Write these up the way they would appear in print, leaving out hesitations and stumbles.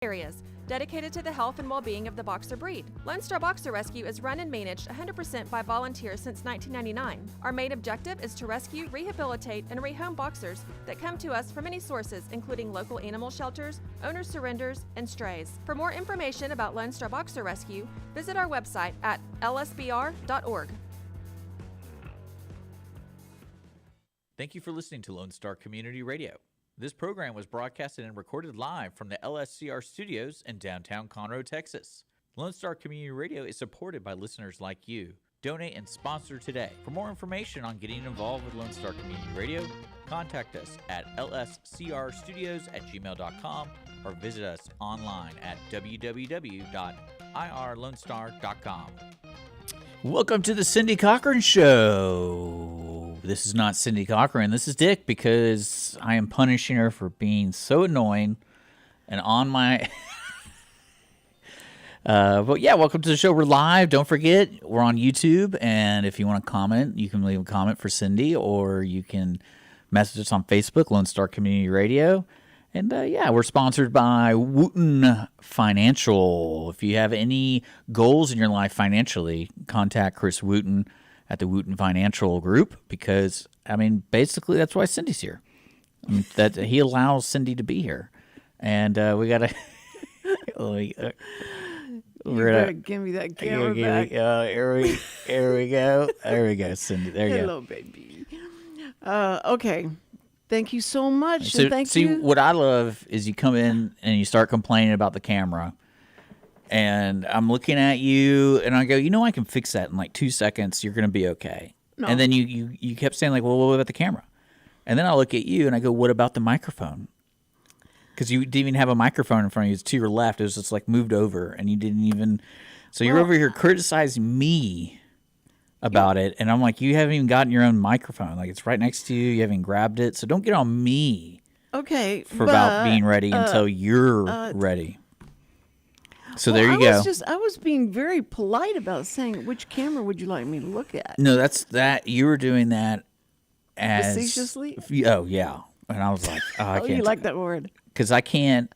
areas, dedicated to the health and well-being of the boxer breed. Lone Star Boxer Rescue is run and managed 100% by volunteers since 1999. Our main objective is to rescue, rehabilitate, and rehome boxers that come to us from many sources, including local animal shelters, owner surrenders, and strays. For more information about Lone Star Boxer Rescue, visit our website at lsbr.org. Thank you for listening to Lone Star Community Radio. This program was broadcasted and recorded live from the LSCR studios in downtown Conroe, Texas. Lone Star Community Radio is supported by listeners like you. Donate and sponsor today. For more information on getting involved with Lone Star Community Radio, contact us at lscrstudios@gmail.com or visit us online at www.irlonestar.com. Welcome to the Cindy Cochran Show. This is not Cindy Cochran. This is Dick, because I am punishing her for being so annoying and on my... But yeah, welcome to the show. We're live. Don't forget, we're on YouTube, and if you want to comment, you can leave a comment for Cindy, or you can message us on Facebook, Lone Star Community Radio. And yeah, we're sponsored by Wootton Financial. If you have any goals in your life financially, contact Chris Wootton at the Wootton Financial Group, because, I mean, basically that's why Cindy's here. I mean, that he allows Cindy to be here. And we got to... You better give me that camera back. Here we go. There we go, Cindy. There you go. Hello, baby. Okay. Thank you so much. So, thank see, you. what I love is you come in and you start complaining about the camera, and I'm looking at you, and I go, I can fix that in like 2 seconds. You're going to be okay. No. And then you kept saying, like, well, what about the camera? And then I look at you, and I go, what about the microphone? Because you didn't even have a microphone in front of you. It's to your left. It was just like moved over, and you didn't even. So you're over here criticizing me about it, and I'm like, you haven't even gotten your own microphone. Like, it's right next to you. You haven't grabbed it, so don't get on me. Okay, for about being ready until you're ready. So there you go. I was being very polite about saying, which camera would you like me to look at? No, that's that. You were doing that as facetiously. Oh yeah, and I was like, I can't. You like that word? Because I can't.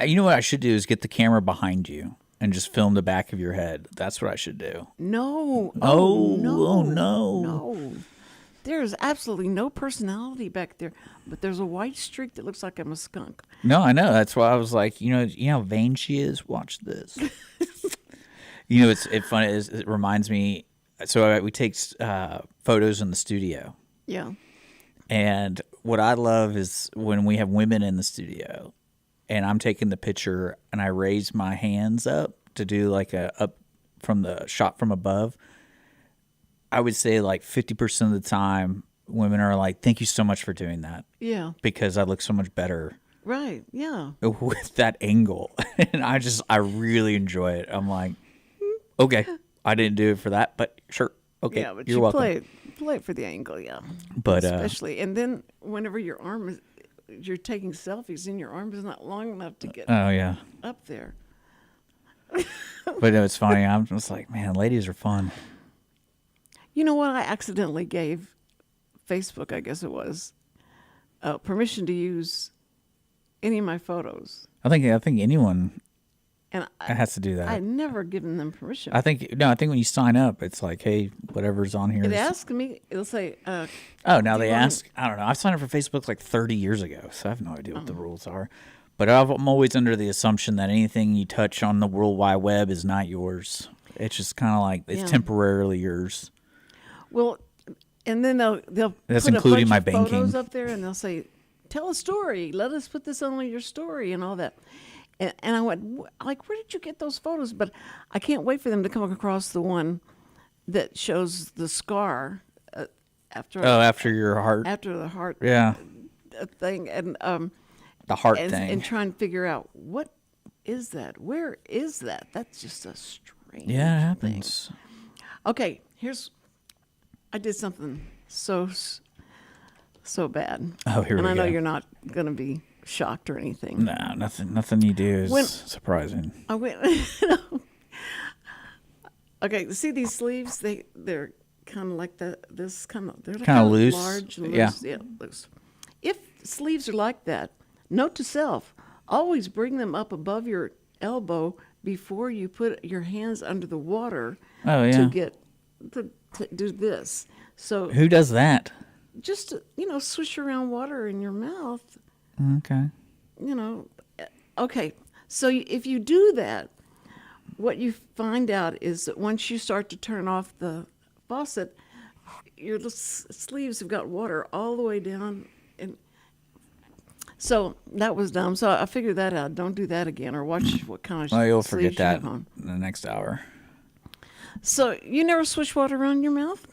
You know what I should do is get the camera behind you and just film the back of your head. That's what I should do. No. Oh no. No. There's absolutely no personality back there, but there's a white streak that looks like I'm a skunk. No, I know. That's why I was like, you know how vain she is? Watch this. It's funny. It reminds me. So we take photos in the studio. Yeah. And what I love is when we have women in the studio and I'm taking the picture and I raise my hands up to do like a up from the shot from above. I would say like 50% of the time women are like, thank you so much for doing that. Yeah. Because I look so much better. Right. Yeah. With that angle. And I really enjoy it. I'm like, okay, I didn't do it for that, but sure. Okay. Yeah, but you're welcome. Play it for the angle, yeah. But especially, and then whenever you're taking selfies and your arm is not long enough to get up there. But no, it's funny. I'm just like, man, ladies are fun. You know what? I accidentally gave Facebook, I guess it was, permission to use any of my photos. I think anyone and has to do that. I'd never given them permission. I think when you sign up, it's like, hey, whatever's on here. It asks me. It'll say. Now they ask. I don't know. I signed up for Facebook like 30 years ago, so I have no idea what the rules are. But I'm always under the assumption that anything you touch on the World Wide Web is not yours. It's just kind of like it's temporarily yours. Well, and then they'll that's put including a bunch my of banking photos up there, and they'll say, "Tell a story. Let us put this on your story," and all that. And I went, like, where did you get those photos? But I can't wait for them to come across the one that shows the scar after your heart. After the heart thing. And the heart thing. And try and figure out, what is that? Where is that? That's just a strange it happens. thing. Okay, I did something so bad. Oh, here we go. And I know you're not going to be shocked or anything. No, nothing you do is surprising. I went. Okay, see these sleeves? They're kind of like this kind of. They're kind of loose, large and loose. Yeah, loose. If sleeves are like that, note to self: always bring them up above your elbow before you put your hands under the water Oh, yeah. to do this. So Who does that? just, swish around water in your mouth, Okay. Okay. So if you do that, what you find out is that once you start to turn off the faucet, your sleeves have got water all the way down. And so that was dumb. So I figured that out. Don't do that again, or watch what kind of Well, you'll sleeves forget you that have on. in the next hour. So you never swish water around your mouth?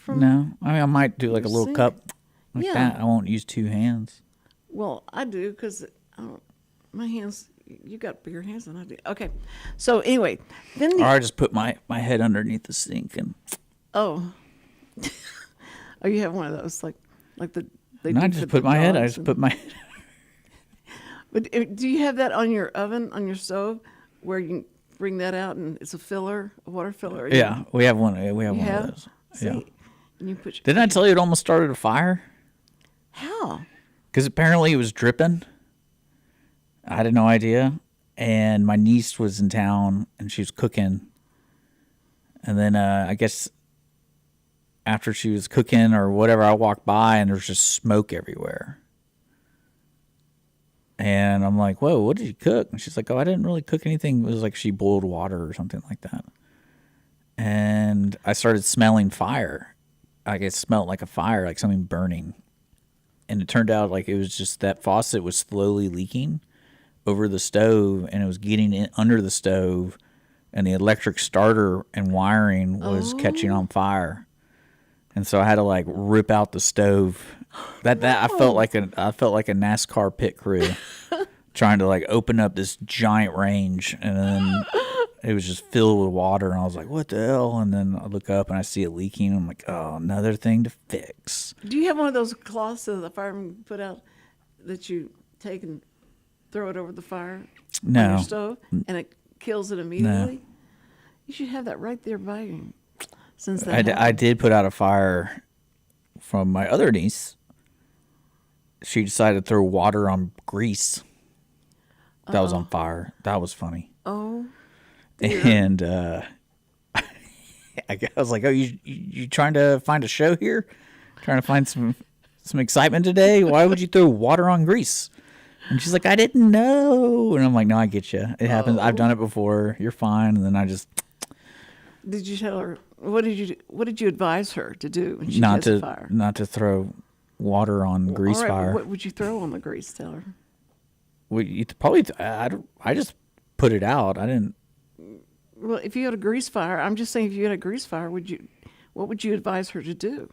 No. I mean, I might do like a little sink? cup like Yeah. that. I won't use 2 hands. Well, I do because my hands, you got bigger hands than I do. Okay. So anyway, then Or I just put my head underneath the sink and oh, you have one of those like they no, do I for just the put my head. I dogs just and- put my head. But do you have that on your oven, on your stove, where you can bring that out and it's a filler, a water filler? Yeah, we have one. We have You one have? of those. See, Yeah. and you put Didn't I tell you it almost started a fire? how? Because apparently it was dripping. I had no idea. And my niece was in town and she was cooking. And then I guess after she was cooking or whatever, I walked by and there was just smoke everywhere. And I'm like, whoa, what did you cook? And she's like, oh, I didn't really cook anything. It was like she boiled water or something like that. And I started smelling fire. Like it smelled like a fire, like something burning. And it turned out like it was just that faucet was slowly leaking over the stove and it was getting in under the stove and the electric starter and wiring was catching on fire. And so I had to like rip out the stove. That I felt like a NASCAR pit crew trying to like open up this giant range, and then it was just filled with water, and I was like, "What the hell?" And then I look up and I see it leaking. I'm like, "Oh, another thing to fix." Do you have one of those cloths that the fireman put out that you take and throw it over the fire on No. your stove and it kills it immediately? You should have that right there by you. Since that I happened. did put out a fire from my other niece. She decided to throw water on grease that was on fire. That was funny. Oh, And I was like, "Oh, you trying to find a show here? Trying to find some excitement today? Why would you throw water on grease?" And she's like, "I didn't know." And I'm like, "No, I get you. It happens. I've done it before. You're fine." And then I just did you tell her? What did you advise her to do when she not gets a to fire? not to throw water on grease All right, fire. what would you throw on the grease? Tell her. Well, you probably I just put it out. I didn't. Well, if you had a grease fire, I'm just saying, if you had a grease fire, what would you advise her to do?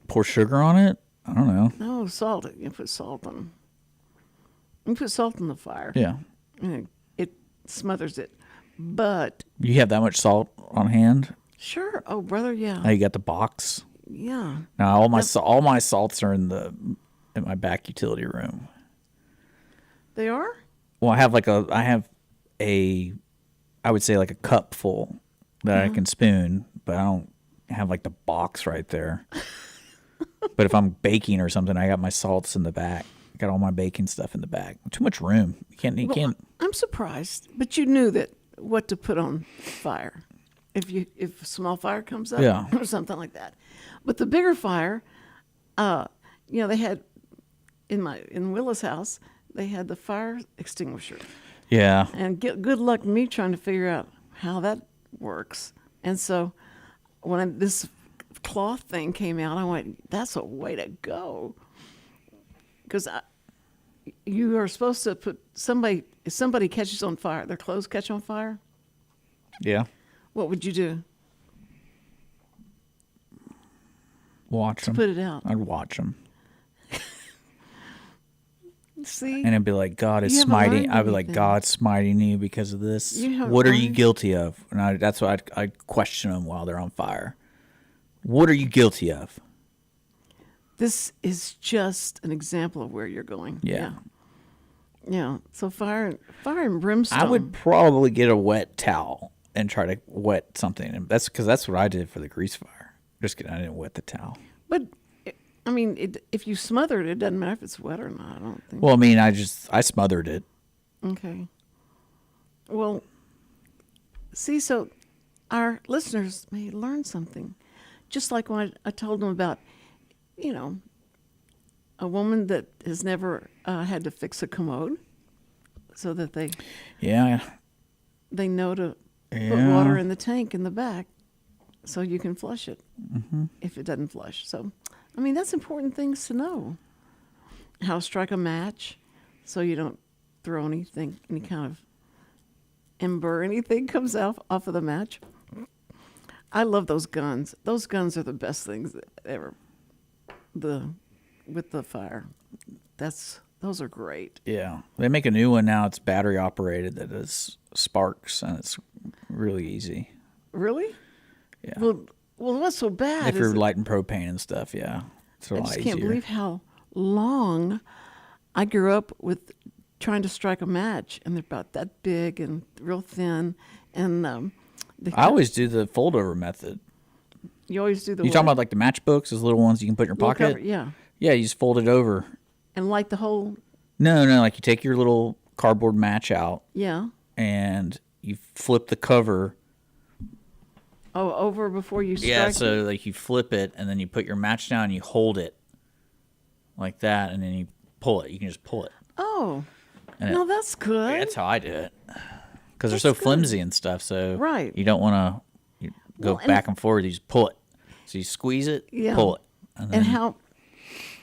Pour sugar on it? I don't know. No, salt it. You put salt on. You put salt in the fire. Yeah. And it smothers it. But You have that much salt on hand? sure, oh brother, yeah, Now you got the box. yeah. Now all my salts are in my back utility room. They are. Well, I have a I would say like a cup full that I can spoon, but I don't have like the box right there. But if I'm baking or something, I got my salts in the back. I got all my baking stuff in the back. Too much room. You can't. I'm surprised, but you knew that what to put on fire if a small fire comes up, Yeah. or something like that. But the bigger fire, they had in Willa's house, they had the fire extinguisher, Yeah. and good luck me trying to figure out how that works. And so when this cloth thing came out, I went, "That's a way to go," because you are supposed to put if somebody catches on fire, their clothes catch on fire, Yeah. what would you do? Watch them. Put it out. I'd watch them. See? And it'd be like, God is You haven't smiting. learned I'd be like, anything. God's smiting you because of this. You haven't What are you learned- guilty of? And that's what I'd question them while they're on fire. What are you guilty of? This is just an example of where you're going. Yeah. Yeah. So fire and brimstone. I would probably get a wet towel and try to wet something. And that's because that's what I did for the grease fire. Just kidding. I didn't wet the towel. But I mean, if you smother it, it doesn't matter if it's wet or not. I don't think. Well, I mean, I smothered it. Okay. Well, see, so our listeners may learn something. Just like when I told them about, a woman that has never had to fix a commode, so that they know to put water in the tank in the back, so you can flush it if it doesn't flush. So, I mean, that's important things to know. How to strike a match, so you don't throw anything, any kind of ember, anything comes out off of the match. I love those guns. Those guns are the best things ever. With the fire, those are great. Yeah, they make a new one now. It's battery operated that does sparks, and it's really easy. Really? Yeah. Well, what's so bad? If you're lighting propane and stuff, yeah, it's a lot easier. I just can't believe how long I grew up with trying to strike a match, and they're about that big and real thin, and I always do the fold over method. You always do the. You talking about like the matchbooks, those little ones you can put in your pocket? Cover, yeah. Yeah, you just fold it over. And light the whole. No, like you take your little cardboard match out. Yeah. And you flip the cover. Oh, over before you strike. Yeah, so like you flip it, and then you put your match down, and you hold it like that, and then you pull it. You can just pull it. Oh. No, that's good. Yeah, that's how I do it. Because they're so flimsy and stuff, so right. You don't want to go back and forward. You just pull it. So you squeeze it, pull it. And how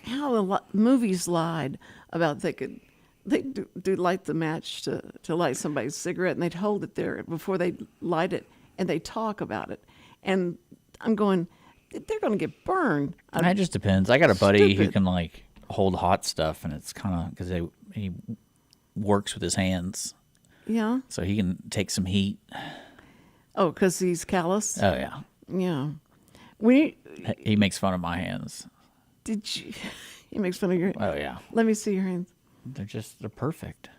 the movies lied about they do light the match to light somebody's cigarette, and they'd hold it there before they light it, and they talk about it. And I'm going, they're going to get burned. It just depends. I got a buddy who can like hold hot stuff, and it's kind of because he works with his hands. Yeah. So he can take some heat. Oh, because he's callous? Oh, yeah. Yeah. He makes fun of my hands. Did you? He makes fun of your hands? Oh, yeah. Let me see your hands. They're perfect.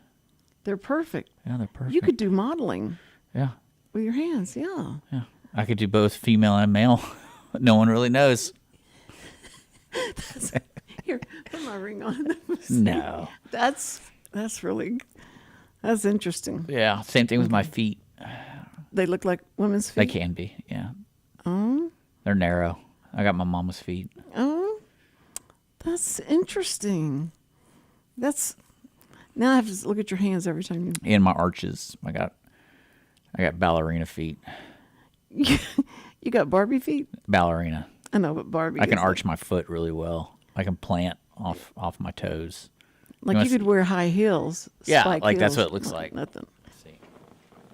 They're perfect. Yeah, they're perfect. You could do modeling. Yeah. With your hands, yeah. Yeah. I could do both female and male. No one really knows. Here, put my ring on. No. That's interesting. Yeah. Same thing with my feet. They look like women's feet? They can be, yeah. Oh. They're narrow. I got my mama's feet. Oh. That's interesting. Now I have to look at your hands every time you... And my arches. I got ballerina feet. You got Barbie feet? Ballerina. I know, but Barbie... I can arch my foot really well. I can plant off my toes. Like you could wear high heels. Yeah, spike like that's heels, what it looks like. Nothing. Let's see.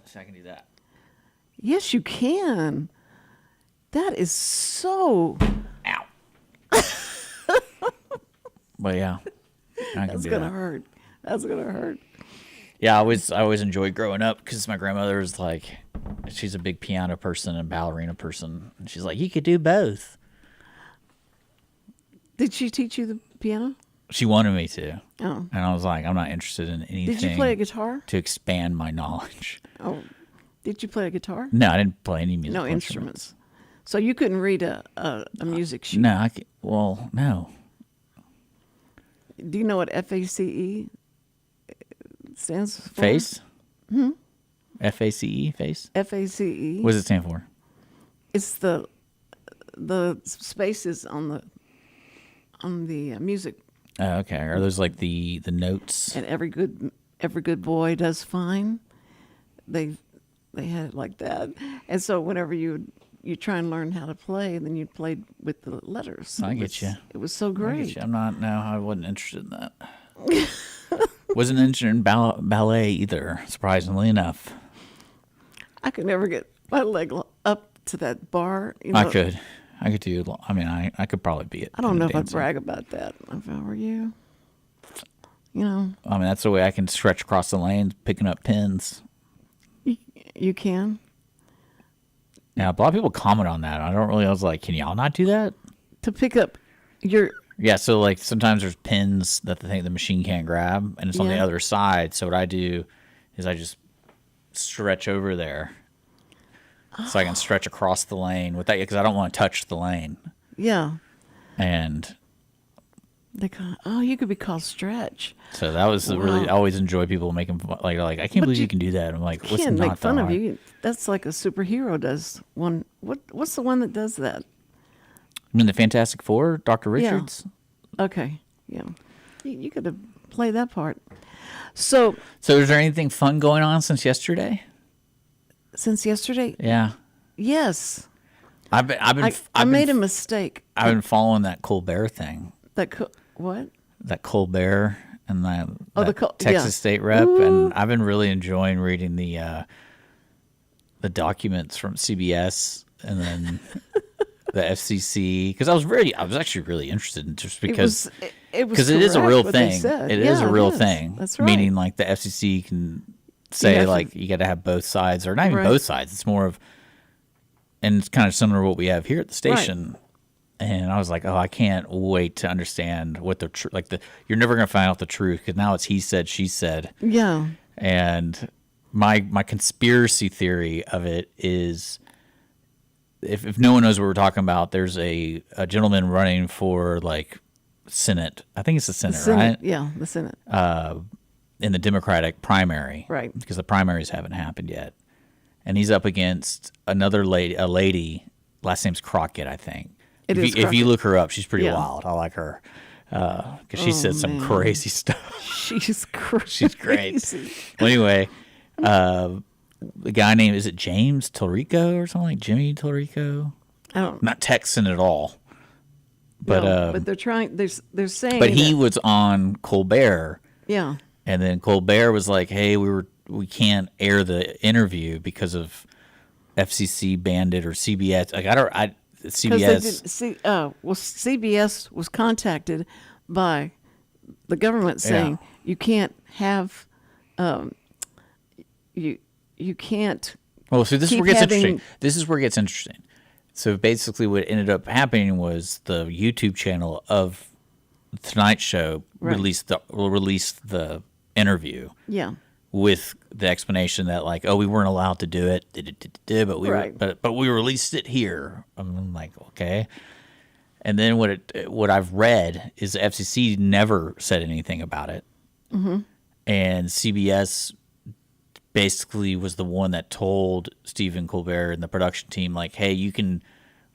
So I can do that. Yes, you can. That is so... Ow. But yeah. That's going to hurt. That's going to hurt. Yeah, I always enjoyed growing up because my grandmother is like, she's a big piano person and ballerina person. And she's like, you could do both. Did she teach you the piano? She wanted me to. Oh. And I was like, I'm not interested in anything. Did you play a guitar? To expand my knowledge. Oh. Did you play a guitar? No, I didn't play any musical instruments. So you couldn't read a music sheet? No, no. Do you know what FACE stands for? Face? FACE? Face? FACE. What does it stand for? It's the spaces on the music. Oh, okay. Are those like the notes? And every good boy does fine. They had it like that, and so whenever you try and learn how to play, then you played with the letters. I get you. It was so great. I wasn't interested in that. Wasn't interested in ballet either, surprisingly enough. I could never get my leg up to that bar. I could do. I mean, I could probably be it. I don't know if I'd brag about that if I were you. You know. I mean, that's the way I can stretch across the lane, picking up pins. You can. Yeah, a lot of people comment on that. I was like, can y'all not do that? To pick up your... Yeah, so like sometimes there's pins that the machine can't grab, and it's on the other side. So what I do is I just stretch over there. So I can stretch across the lane with that, because I don't want to touch the lane. Yeah. And You could be called Stretch. So that was really. I always enjoy people making fun, like I can't believe you can do that. I'm like, what's Can't not make fun that of hard? you. That's like a superhero does one. What's the one that does that? I mean, the Fantastic Four, Dr. Richards. Okay, yeah, you could have played that part. So is there anything fun going on since yesterday? since yesterday, Yeah, yes, I've been. I made a mistake. I've been following that Colbert thing. What? That Colbert and that Texas yeah. State rep, Ooh. and I've been really enjoying reading the documents from CBS and then the FCC because I was actually really interested in just because it was because it is a correct real what they thing. said. It is Yeah, a real is. thing. That's right. Meaning like the FCC can say have to- like you got to have both sides or not even Right. both sides. It's more of and it's kind of similar to what we have here at the station. And I was like, oh, I can't wait to understand what the you're never going to find out the truth because now it's he said, she said. Yeah. And my conspiracy theory of it is if no one knows what we're talking about, there's a gentleman running for like Senate. I think it's the Senate, Senate, right? Yeah, the Senate. In the Democratic primary. Right. Because the primaries haven't happened yet. And he's up against a lady, last name's Crockett, I think. It if is you, if you Crockett. look her up, she's pretty Yeah. wild. I like her because she said some man. crazy stuff. She's crazy. She's great. Well, anyway, the guy named is it James Tillerico or something like Jimmy Tillerico? I don't. Not Texan at all, but no, but they're trying. They're saying. but he that- was on Colbert, Yeah. and then Colbert was like, "Hey, we can't air the interview because of FCC banned it or CBS." Like Because they CBS. did, CBS was contacted by the government saying you can't have, you can't. Well, so this is keep where it gets having- interesting. This is where it gets interesting. So basically, what ended up happening was the YouTube channel of the Tonight Show Right. released the interview Yeah. with the explanation that like, oh, we weren't allowed to do it, but we Right. but we released it here. I'm like, okay. And then what I've read is the FCC never said anything about it, and CBS basically was the one that told Stephen Colbert and the production team like, hey,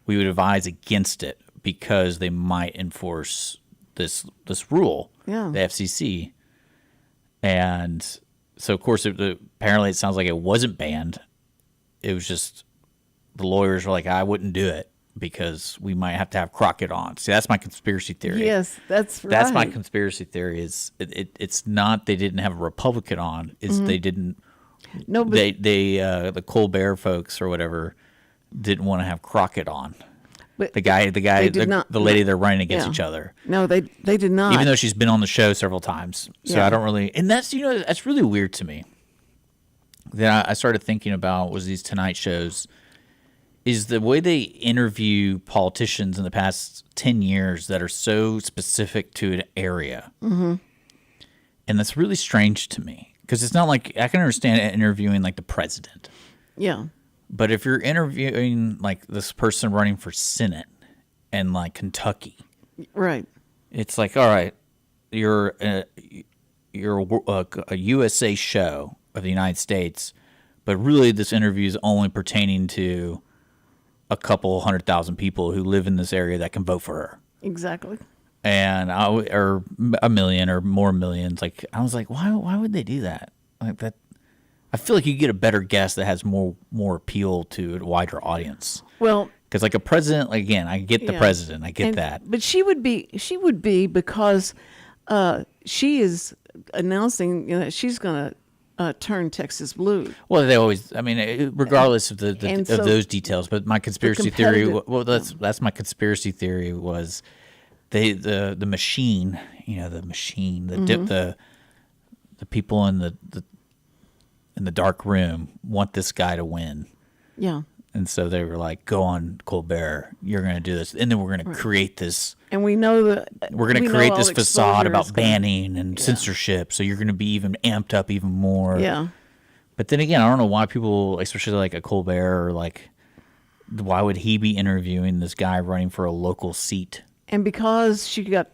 we would advise against it because they might enforce this rule, Yeah. the FCC, and so of course apparently it sounds like it wasn't banned. It was just the lawyers were like, I wouldn't do it because we might have to have Crockett on. See, that's my conspiracy theory. Yes, that's right. That's my conspiracy theory. Is it's not they didn't have a Republican on. It's they didn't. No, but They the Colbert folks or whatever didn't want to have Crockett on. But The guy, they did not- the lady they're running against Yeah. each other. no, they did not. Even though she's been on the show several times, so Yeah. I don't really. And that's that's really weird to me. Then I started thinking about was these Tonight shows. Is the way they interview politicians in the past 10 years that are so specific to an area. Mm-hmm. And that's really strange to me because it's not like I can understand interviewing like the president. yeah, But if you're interviewing like this person running for Senate in like Kentucky, right. it's like, all right, you're a USA show of the United States, but really this interview is only pertaining to a couple 100,000 people who live in this area that can vote for her, Exactly. and or a million or more millions. Like I was like, why would they do that? Like that, I feel like you get a better guess that has more appeal to a wider audience. Well, Because like a president, like, again, I get the Yeah. president, I get and- that. But she would be because she is announcing she's going to turn Texas blue. Well, they always. I mean, regardless of And of so those details, but my conspiracy theory. competitive- Well, that's my conspiracy theory was the machine. The machine. The people in the dark room want this guy to win, Yeah. and so they were like, "Go on, Colbert. You're going to do this, and then we're going to create this." And we know that We're going we to know create all this the facade exposure about is gonna- banning and censorship, so you're going to be even amped up even more. Yeah. But then again, I don't know why people, especially like a Colbert, or like, why would he be interviewing this guy running for a local seat? And because she got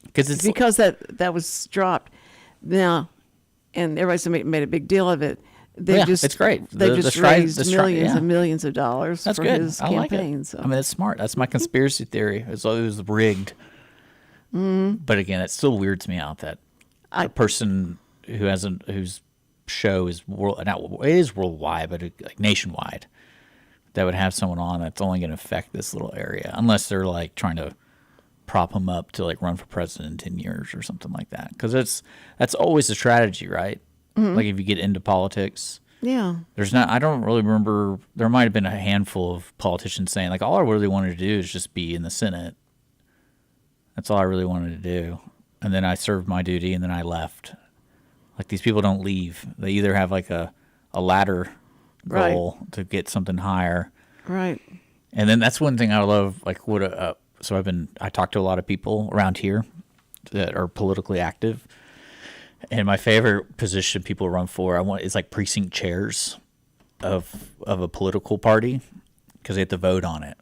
because that was dropped now, and everybody's made a big deal of it. It's great. They just raised millions yeah. and millions of dollars That's for good. his I campaign. like it. So. I mean, that's smart. That's my conspiracy theory. It was rigged. But again, it still weirds me out that a person whose show is worldwide, but like nationwide, that would have someone on that's only going to affect this little area, unless they're like trying to prop him up to like run for president in 10 years or something like that. Because that's always a strategy, right? Like if you get into politics. Yeah. I don't really remember. There might have been a handful of politicians saying, like, all I really wanted to do is just be in the Senate. That's all I really wanted to do. And then I served my duty and then I left. Like, these people don't leave. They either have like a ladder goal to get something higher. Right. And then that's one thing I love. Like, I talk to a lot of people around here that are politically active. And my favorite position people run for, is like precinct chairs of a political party, because they have to vote on it.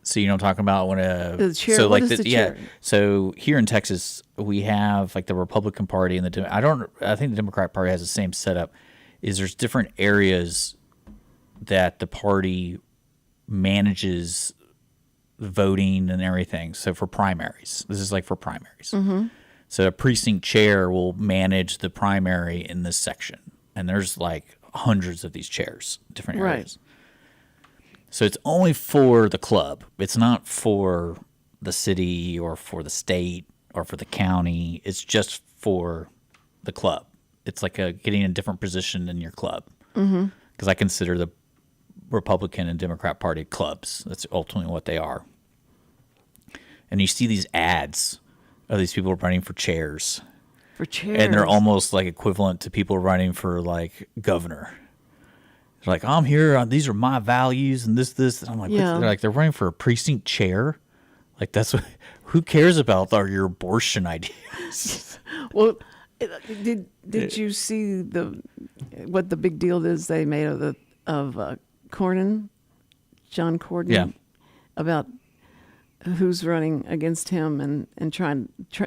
So you know what I'm talking about when the chair. So what like is the chair? So here in Texas we have like the Republican Party and I think the Democrat Party has the same setup. There's different areas that the party manages voting and everything. So for primaries, this is like for primaries. Mm-hmm. So a precinct chair will manage the primary in this section. And there's like hundreds of these chairs, different areas. Right. So it's only for the club. It's not for the city or for the state or for the county. It's just for the club. It's like getting a different position in your club. Because I consider the Republican and Democrat Party clubs. That's ultimately what they are. And you see these ads of these people running for chairs. For chairs. And they're almost like equivalent to people running for like governor. They're like, I'm here, these are my values and this. And I'm like, they're running for a precinct chair? Like, that's what, who cares about your abortion ideas? Well, did you see what the big deal is they made of Cochran, John Cochran, about who's running against him and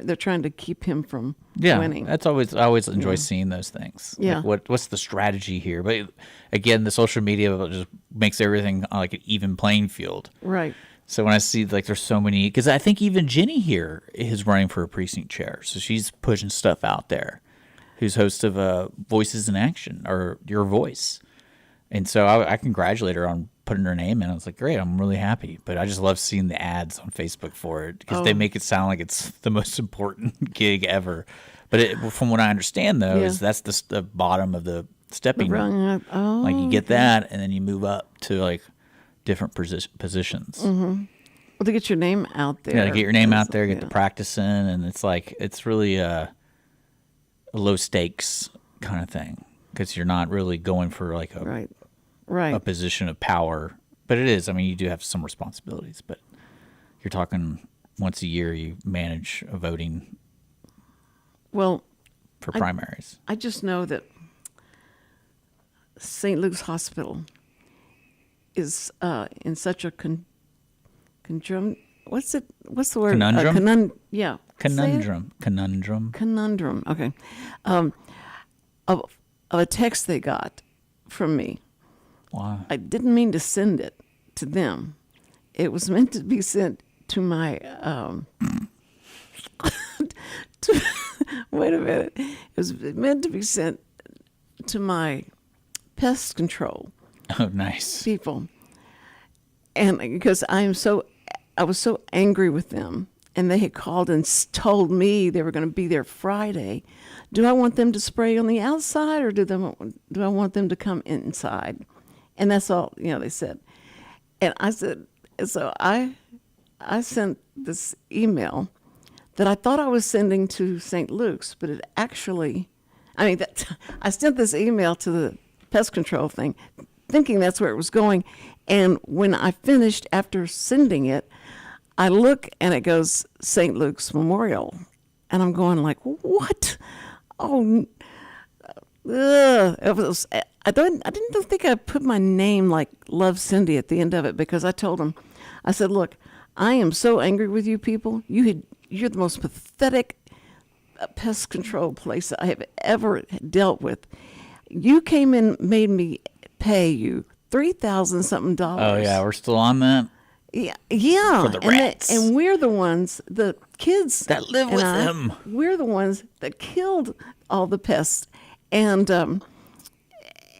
they're trying to keep him from winning. I always enjoy seeing those things. Yeah. Like what's the strategy here? But again, the social media just makes everything like an even playing field. Right. So when I see like there's so many, because I think even Jenny here is running for a precinct chair, so she's pushing stuff out there. Who's host of Voices in Action or Your Voice, and so I congratulate her on putting her name in. I was like, great, I'm really happy. But I just love seeing the ads on Facebook for it because they make it sound like it's the most important gig ever. But from what I understand, though, is that's the bottom of the stepping. Like you get that, and then you move up to like different positions. Mm-hmm. Well, to get your name out there. Yeah, to get your name out there, get the practice in, and it's really a low stakes kind of thing because you're not really going for like a a position of power. But it is. I mean, you do have some responsibilities, but you're talking once a year you manage a voting for primaries. I just know that St. Luke's Hospital is in such a conundrum. What's the word? Conundrum? Conundrum. Okay. Of a text they got from me. Wow. I didn't mean to send it to them. It was meant to be sent to my wait a minute. It was meant to be sent to my pest control. Oh, nice. People. And because I was so angry with them, and they had called and told me they were going to be there Friday. Do I want them to spray on the outside, or do I want them to come inside? And that's all, they said. And I said, so I sent this email that I thought I was sending to St. Luke's, but it actually, I sent this email to the pest control thing, thinking that's where it was going. And when I finished after sending it, I look and it goes St. Luke's Memorial. And I'm going like, what? Oh, it was, I didn't think I put my name like Love Cindy at the end of it, because I told him, I said, look, I am so angry with you people. You're the most pathetic pest control place I have ever dealt with. You came in, made me pay you $3,000 something. Oh yeah, we're still on that. Yeah. For the rats. And we're the ones, the kids That live and with I, them. We're the ones that killed all the pests, and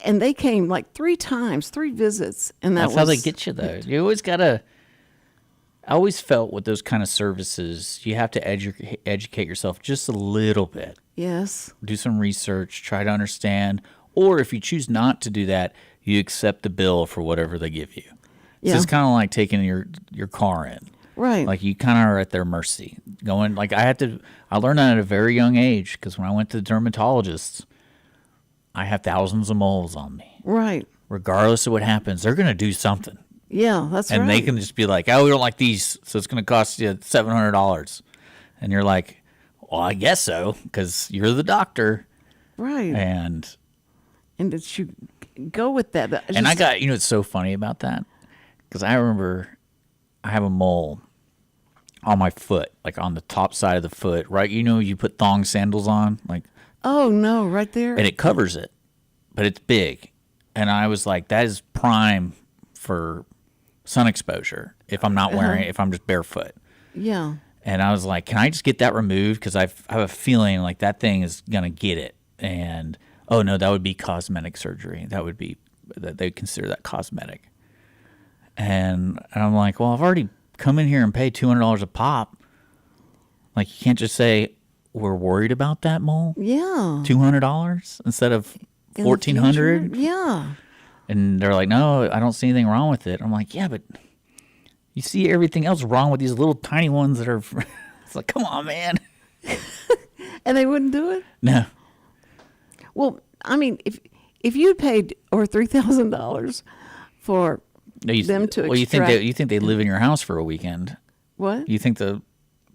they came like 3 times, 3 visits, and That's how they get you though. You always gotta. I always felt with those kind of services, you have to educate yourself just a little bit. Yes. Do some research, try to understand, or if you choose not to do that, you accept the bill for whatever they give you. Yeah. So it's kind of like taking your car in. Right. Like you kind of are at their mercy. Going like I learned that at a very young age because when I went to the dermatologist, I have thousands of moles on me. Right. Regardless of what happens, they're going to do something. Yeah, that's right. And they can just be like, oh, we don't like these, so it's going to cost you $700. And you're like, well, I guess so, because you're the doctor. Right. And that you go with that. I got, it's so funny about that? Because I remember I have a mole on my foot, like on the top side of the foot, right? You put thong sandals on, like. Oh, no, right there. And it covers it, but it's big. And I was like, that is prime for sun exposure if I'm not wearing it, if I'm just barefoot. Yeah. And I was like, can I just get that removed? Because I have a feeling like that thing is going to get it. And, oh, no, that would be cosmetic surgery. That would be, that they consider that cosmetic. And I'm like, well, I've already come in here and paid $200 a pop. Like, you can't just say, we're worried about that mole? Yeah. $200 instead of $1,400? Yeah. And they're like, no, I don't see anything wrong with it. I'm like, yeah, but you see everything else wrong with these little tiny ones that are. It's like, come on, man. And they wouldn't do it? No. Well, I mean, if you paid over $3,000 for them to well, extract. you think they live in your house for a weekend? What? You think the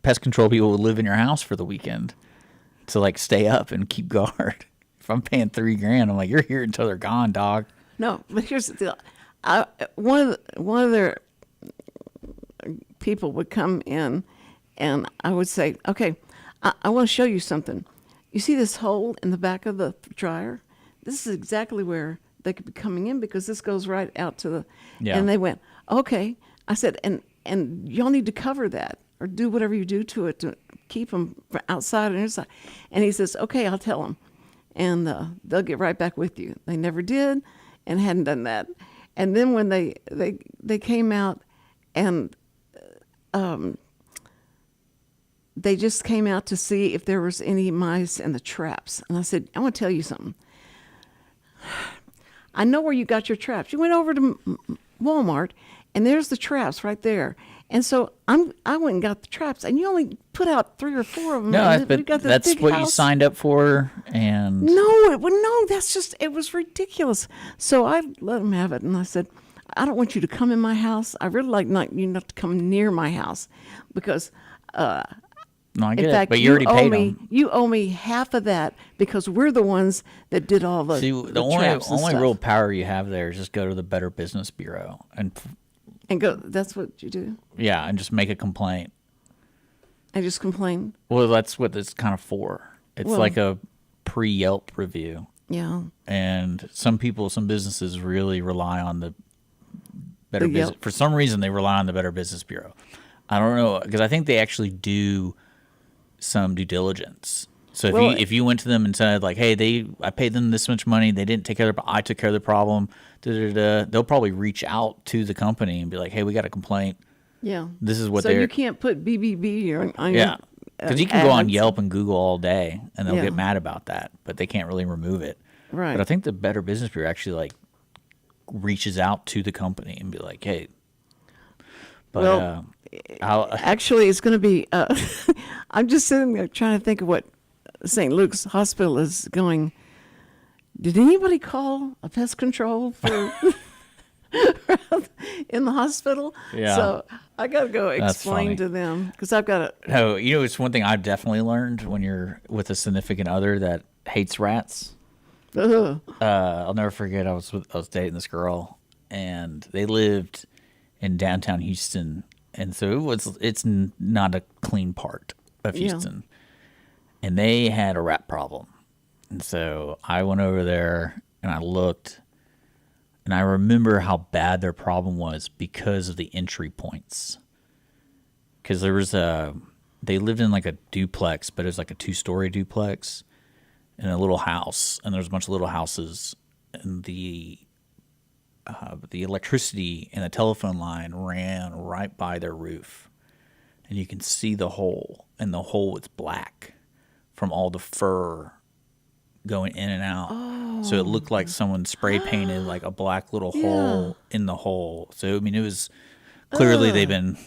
pest control people would live in your house for the weekend to like stay up and keep guard? If I'm paying $3,000, I'm like, you're here until they're gone, dog. No, but here's the deal. One of their people would come in, and I would say, okay, I want to show you something. You see this hole in the back of the dryer? This is exactly where they could be coming in because this goes right out to the. Yeah. And they went, okay. I said, and y'all need to cover that or do whatever you do to it to keep them outside and inside. And he says, okay, I'll tell them, and they'll get right back with you. They never did. And hadn't done that, and then when they came out, and they just came out to see if there was any mice in the traps. And I said, I want to tell you something. I know where you got your traps. You went over to Walmart, and there's the traps right there. And so I went and got the traps, and you only put out 3 or 4 of them. No, and but that's what you signed up for, and no, it was ridiculous. So I let them have it, and I said, I don't want you to come in my house. I really like you not to come near my house, because no, I in get fact, it. But you already paid them. You owe me half of that because we're the ones that did all the. See, the traps and only stuff. real power you have there is just go to the Better Business Bureau And go. That's what you do. Yeah, and just make a complaint. I just complain. Well, that's what it's kind of for. It's like a pre-Yelp review. Yeah. And some businesses really rely on the Better Business. Yelp. For some reason, they rely on the Better Business Bureau. I don't know, because I think they actually do some due diligence. So if you went to them and said like, hey, I paid them this much money, they didn't take care of it, I took care of the problem, they'll probably reach out to the company and be like, hey, we got a complaint. Yeah. This is what so you can't put BBB on your yeah. Because you can go on ads. Yelp and Google all day, and they'll Yeah. get mad about that, but they can't really remove it. Right. But I think the Better Business Bureau actually like reaches out to the company and be like, hey. But Well, I'll, actually, it's going to be. I'm just sitting there trying to think of what St. Luke's Hospital is going. Did anybody call a pest control for in the hospital? Yeah. So I got to go That's explain funny. to them because I've got to. no, it's one thing I've definitely learned when you're with a significant other that hates rats. I'll never forget. I was dating this girl, and they lived in downtown Houston, And so not a clean part of Yeah. Houston. And they had a rat problem. And so I went over there and I looked, and I remember how bad their problem was because of the entry points. Because they lived in like a duplex, but it was like a 2-story duplex in a little house. And there's a bunch of little houses, and the electricity and the telephone line ran right by their roof. And you can see the hole, and the hole was black from all the fur going in and out. Oh. So it looked like someone spray painted like a black little hole in the hole. So, I mean, it was clearly they've been,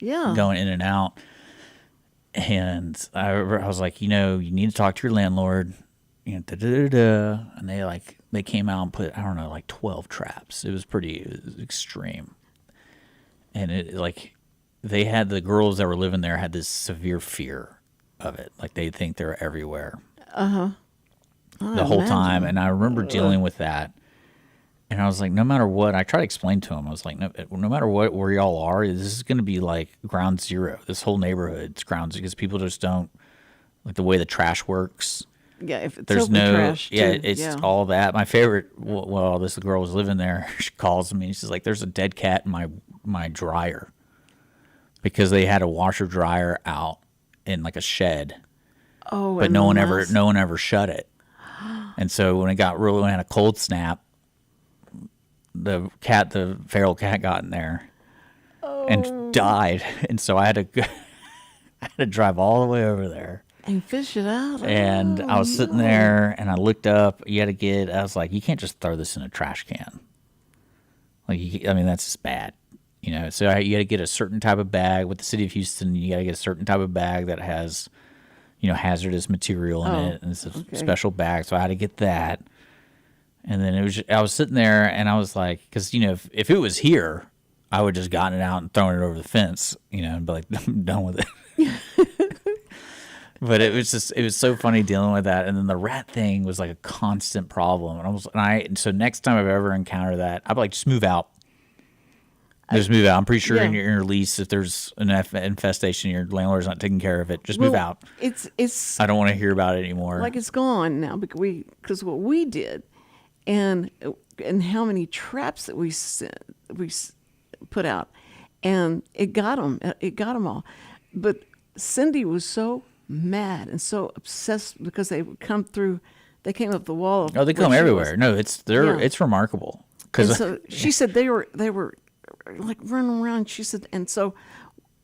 going in and out. And I was like, you need to talk to your landlord. And they came out and put, I don't know, like 12 traps. It was extreme. And the girls that were living there had this severe fear of it. Like they think they're everywhere. The whole time. And I remember dealing with that. And I was like, no matter what, I tried to explain to him. I was like, no matter where y'all are, this is going to be like ground zero. This whole neighborhood's ground zero because people just don't, like the way the trash works. Yeah, if it's there's open no trash, too. It's all that. My favorite, well, this girl was living there. She calls me. She's like, "There's a dead cat in my dryer," because they had a washer dryer out in like a shed. Oh, but no one ever shut it. And so when it had a cold snap, the feral cat got in there and died. And so I had to drive all the way over there. And fish it out. And I was sitting there, and I looked up. I was like, you can't just throw this in a trash can. Like, that's just bad, So you got to get a certain type of bag. With the city of Houston, you got to get a certain type of bag that has, hazardous material in it, and it's a special bag. So I had to get that. And then I was sitting there, and I was like, because if it was here, I would just gotten it out and thrown it over the fence, and be like, I'm done with it. But it was so funny dealing with that. And then the rat thing was like a constant problem. So next time I've ever encountered that, I'd be like, just move out. Just move out. I'm pretty sure in your lease, if there's an infestation, your landlord's not taking care of it. Just move out. It's. I don't want to hear about it anymore. Like it's gone now because what we did, and how many traps that we put out, and it got them. It got them all. But Cindy was so mad and so obsessed because they would come through. They came up the wall. They come everywhere. No, it's remarkable. And so she said they were like running around. She said, and so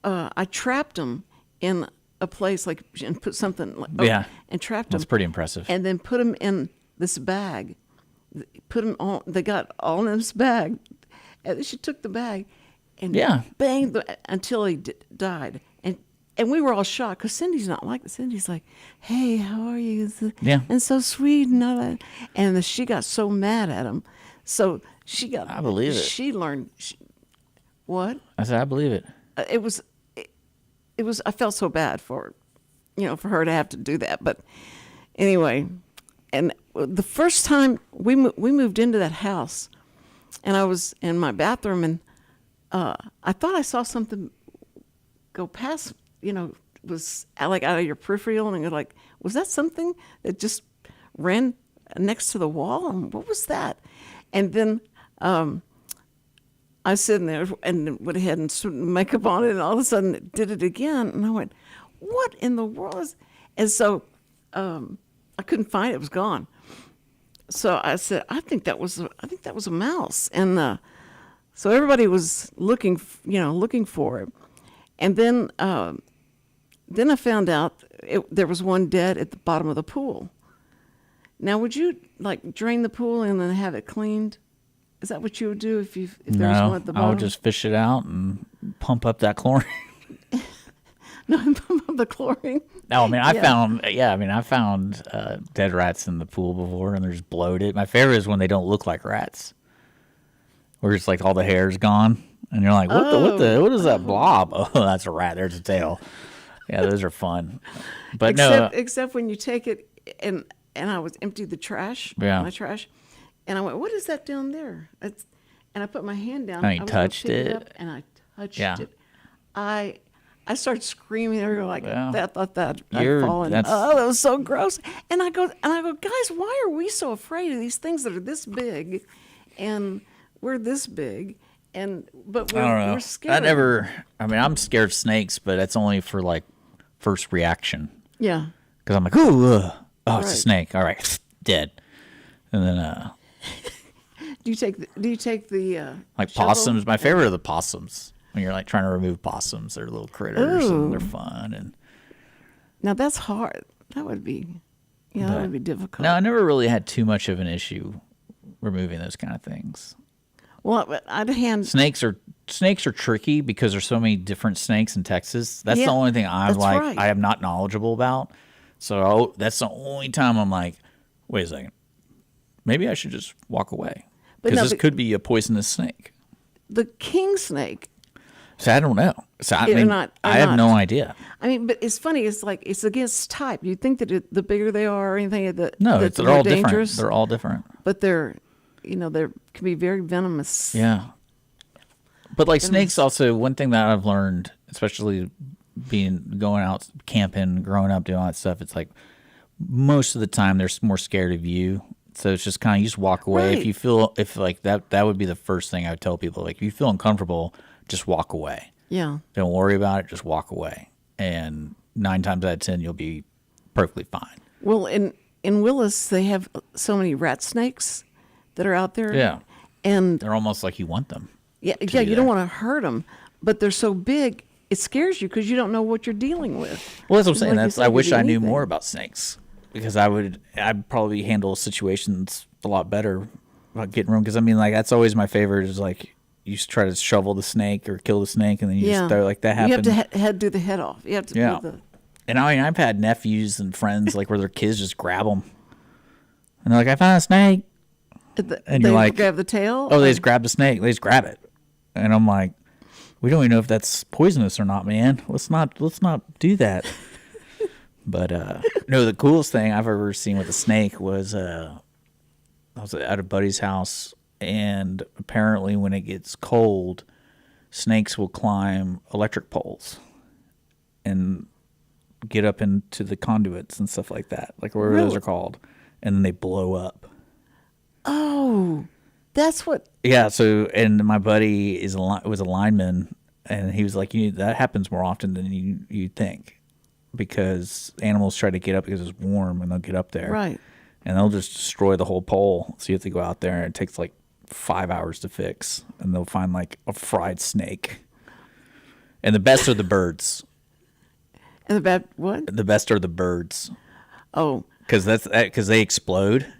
I trapped them in a place and put something and trapped them. That's pretty impressive. And then put them in this bag. Put them all. They got all in this bag. And she took the bag and banged until he died. And we were all shocked because Cindy's not like that. Cindy's like, "Hey, how are you?" And so sweet and all that. And she got so mad at him. So she got. I believe it. She learned. What? I said, I believe it. It was. I felt so bad for her to have to do that. But anyway, and the first time we moved into that house, and I was in my bathroom, and I thought I saw something go past. Was like out of your peripheral, and you're like, was that something that just ran next to the wall? And what was that? And then I was sitting there and went ahead and put makeup on it, and all of a sudden it did it again. And I went, what in the world is? And so I couldn't find it; it was gone. So I said, I think that was a mouse, and so everybody was looking for it. And then I found out there was one dead at the bottom of the pool. Now, would you drain the pool and then have it cleaned? Is that what you would do if there was one at the bottom? I would just fish it out and pump up that chlorine. No, pump up the chlorine. No, I found dead rats in the pool before, and they're just bloated. My favorite is when they don't look like rats, where it's like all the hair's gone. And you're like, what is that blob? Oh, that's a rat. There's a tail. Yeah, those are fun. But except when you take it and I was emptied the trash, my trash, and I went, what is that down there? And I put my hand down. And you touched it. And I touched it. I start screaming. They're like, Yeah. I thought that I'd You're- fallen. that's- Oh, that was so gross. And I go, guys, why are we so afraid of these things that are this big, and we're this big, but I don't know. we're scared. I'm scared of snakes, but that's only for like first reaction. Yeah. Because I'm like, ooh, it's a Right. snake. All right, dead. And then Do you take the like shovel? possums. My favorite are the possums. When you're like trying to remove possums, they're little critters and they're fun. And Now that's hard. That would be, that would be difficult. no, I never really had too much of an issue removing those kind of things. Well, I'd hand. Snakes are tricky because there's so many different snakes in Texas. That's Yeah, the only thing I'm that's like right. I am not knowledgeable about. So that's the only time I'm like, wait a second, maybe I should just walk away But because no, this the- could be a poisonous snake. The king snake. So I don't know. So I They're mean, not- I they're have not. no idea. I mean, but it's funny. It's like it's against type. You think that the bigger they are or anything, No, that's they're more all dangerous. different. They're all different. But they can be very venomous. Yeah. But like snakes, also one thing that I've learned, especially going out camping, growing up, doing all that stuff, it's like most of the time they're more scared of you. So it's just kind of you just walk away. Right. If you feel like that would be the first thing I would tell people. Like if you feel uncomfortable, just walk away. Yeah. Don't worry about it. Just walk away. And 9 times out of 10, you'll be perfectly fine. Well, in Willis, they have so many rat snakes that are out there. Yeah. And They're almost like you want them. yeah, be you there. don't want to hurt them, but they're so big, it scares you because you don't know what you're dealing with. Well, that's what I'm saying. Like you That's said, I it could wish be I knew anything. more about snakes because I'd probably handle situations a lot better about getting rid. Because I mean, like that's always my favorite is like you just try to shovel the snake or kill the snake and then you just throw like that happened. You have to do the head off. You have to. Yeah. Do the, And I mean, I've had nephews and friends like where their kids just grab them and they're like, "I found a snake." And they you're like, grab the tail. "Oh, they just grab the snake. They just grab it." And I'm like, "We don't even know if that's poisonous or not, man. Let's not do that." But no, the coolest thing I've ever seen with a snake was I was at a buddy's house, and apparently when it gets cold, snakes will climb electric poles and get up into the conduits and stuff like that, like whatever those Really? are called, and then they blow up. Oh, that's what. Yeah. So, and my buddy was a lineman, and he was like, that happens more often than you think, because animals try to get up because it's warm, and they'll get up there, Right. and they'll just destroy the whole pole. So you have to go out there, and it takes like 5 hours to fix, and they'll find like a fried snake. And the best are the birds. And the bad what? The best are the birds, Oh, because they explode.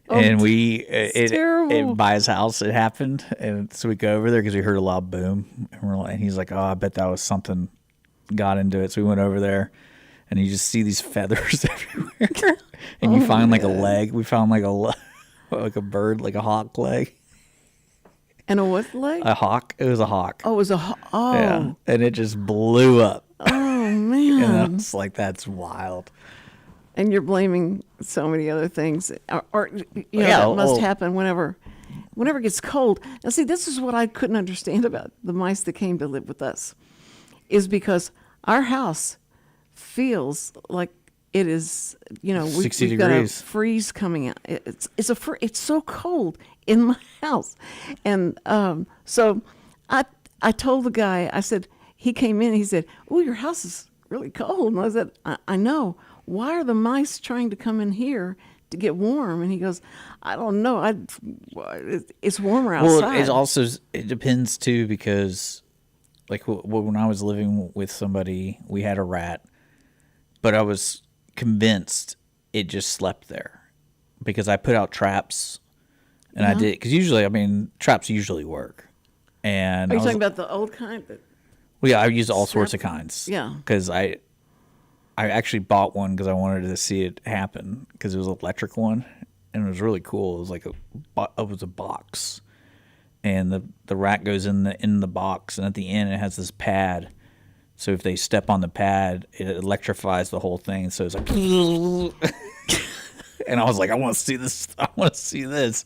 Oh, And it's terrible. by his house it happened, and so we go over there because we heard a loud boom, and he's like, "Oh, I bet that was something got into it." So we went over there, and you just see these feathers everywhere, and you find like a leg. We found like like a bird, like a hawk leg, and a what leg? a hawk. It was a hawk. Oh, it was oh. Yeah, and it just blew up, Oh and man. I was like, "That's wild." And you're blaming so many other things, or Yeah, that must well- happen whenever it gets cold. Now, see, this is what I couldn't understand about the mice that came to live with us, is because our house feels like it is, 60 we've got a degrees. freeze coming out. It's so cold in my house, and so I told the guy, I said, he came in, he said, "Oh, your house is really cold," and I said, I know. Why are the mice trying to come in here to get warm? And he goes, "I don't know. It's warmer outside." Well, it depends too, because like when I was living with somebody, we had a rat, but I was convinced it just slept there because I put out traps, and I did, because usually, I mean, traps usually work. And Are you talking about the old kind? well, yeah, I used all sorts of kinds. Yeah. Because I actually bought one because I wanted to see it happen, because it was an electric one, and it was really cool. It was like a box, and the rat goes in the box, and at the end it has this pad. So if they step on the pad, it electrifies the whole thing. So it's like, and I was like, I want to see this. I want to see this.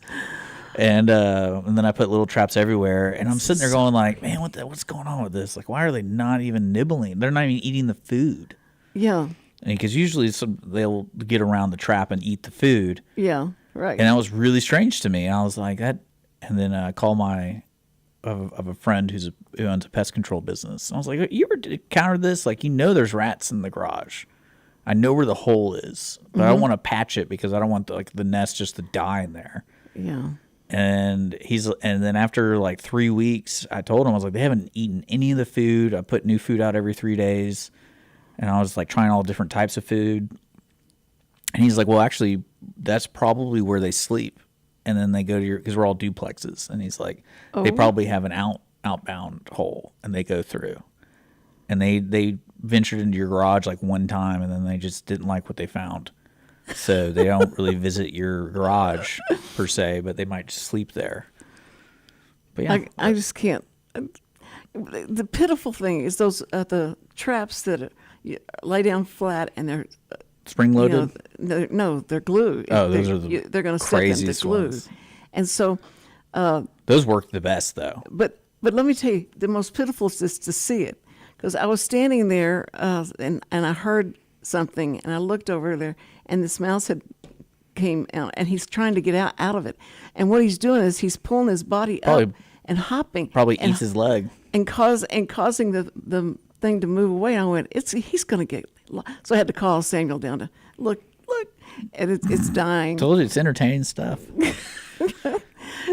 And then I put little traps everywhere, and I'm sitting there going like, man, what's going on with this? Like, why are they not even nibbling? They're not even eating the food. Yeah. Because usually they'll get around the trap and eat the food. Yeah. Right. And that was really strange to me. I was like that, and then I called of a friend who owns a pest control business. And I was like, you ever encountered this? Like, there's rats in the garage. I know where the hole is, but I don't want to patch it because I don't want the nest just to die in there. Yeah. And then after like 3 weeks, I told him, I was like, they haven't eaten any of the food. I put new food out every 3 days, and I was like trying all different types of food. And he's like, well, actually, that's probably where they sleep. And then they go to because we're all duplexes. And he's like, they probably have an outbound hole, and they go through. And they ventured into your garage like one time, and then they just didn't like what they found. So they don't really visit your garage per se, but they might just sleep there. But yeah, I just can't. The pitiful thing is those the traps that lay down flat and they're spring loaded. No, they're glue. Oh, those are they're going to step into glue, ones. And so those work the best though. But let me tell you, the most pitiful is to see it, because I was standing there and I heard something, and I looked over there, and this mouse had came out, and he's trying to get out of it. And what he's doing is he's pulling his body up and hopping. Probably eats his leg. And causing the thing to move away. And I went, he's going to get. So I had to call Samuel down to look, and it's dying. Told you, it's entertaining stuff.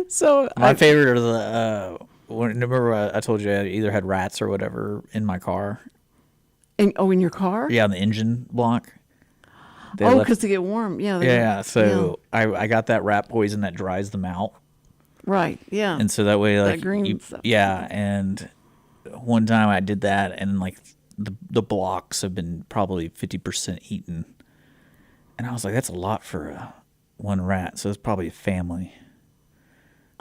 So my favorite are the. Remember I told you I either had rats or whatever in my car. In your car? Yeah, on the engine block. Because they get warm. Yeah. Yeah. So I got that rat poison that dries them out. Right. Yeah. And so that way, like, that green stuff. Yeah. And one time I did that, and like the blocks have been probably 50% eaten. And I was like, that's a lot for one rat. So it's probably a family.